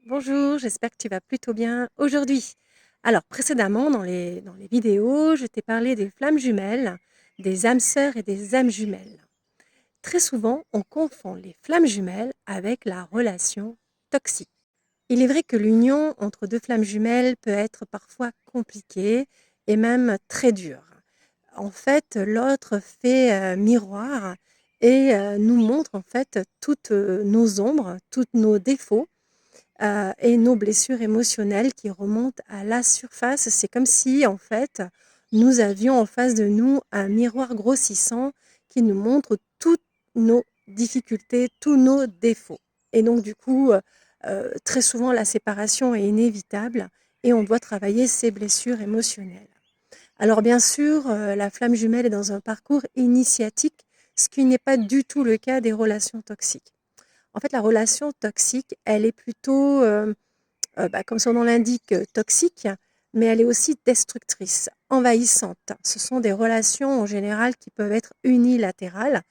Bonjour, j'espère que tu vas plutôt bien aujourd'hui. Alors, précédemment, dans les vidéos, je t'ai parlé des flammes jumelles, des âmes sœurs et des âmes jumelles. Très souvent, on confond les flammes jumelles avec la relation toxique. Il est vrai que l'union entre deux flammes jumelles peut être parfois compliquée et même très dure. En fait, l'autre fait miroir et nous montre en fait toutes nos ombres, tous nos défauts et nos blessures émotionnelles qui remontent à la surface. C'est comme si, en fait, nous avions en face de nous un miroir grossissant qui nous montre toutes nos difficultés, tous nos défauts. Et donc, du coup, très souvent, la séparation est inévitable et on doit travailler ces blessures émotionnelles. Alors, bien sûr, la flamme jumelle est dans un parcours initiatique, ce qui n'est pas du tout le cas des relations toxiques. En fait, la relation toxique, elle est plutôt, comme son nom l'indique, toxique, mais elle est aussi destructrice, envahissante. Ce sont des relations en général qui peuvent être unilatérales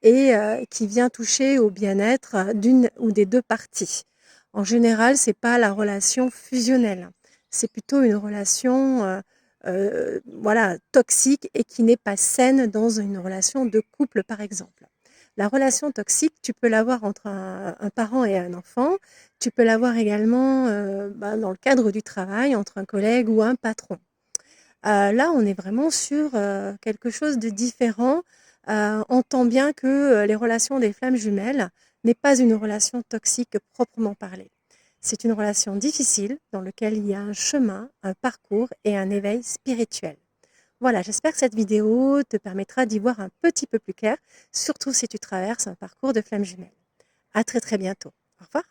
et qui vient toucher au bien-être d'une ou des 2 parties. En général, c'est pas la relation fusionnelle, c'est plutôt une relation, voilà, toxique et qui n'est pas saine dans une relation de couple, par exemple. La relation toxique, tu peux l'avoir entre un parent et un enfant, tu peux l'avoir également, dans le cadre du travail, entre un collègue ou un patron. Là, on est vraiment sur, quelque chose de différent. On entend bien que, les relations des flammes jumelles n'est pas une relation toxique proprement parlée. C'est une relation difficile dans lequel il y a un chemin, un parcours et un éveil spirituel. Voilà, j'espère que cette vidéo te permettra d'y voir un petit peu plus clair, surtout si tu traverses un parcours de flammes jumelles. À très, très bientôt. Au revoir.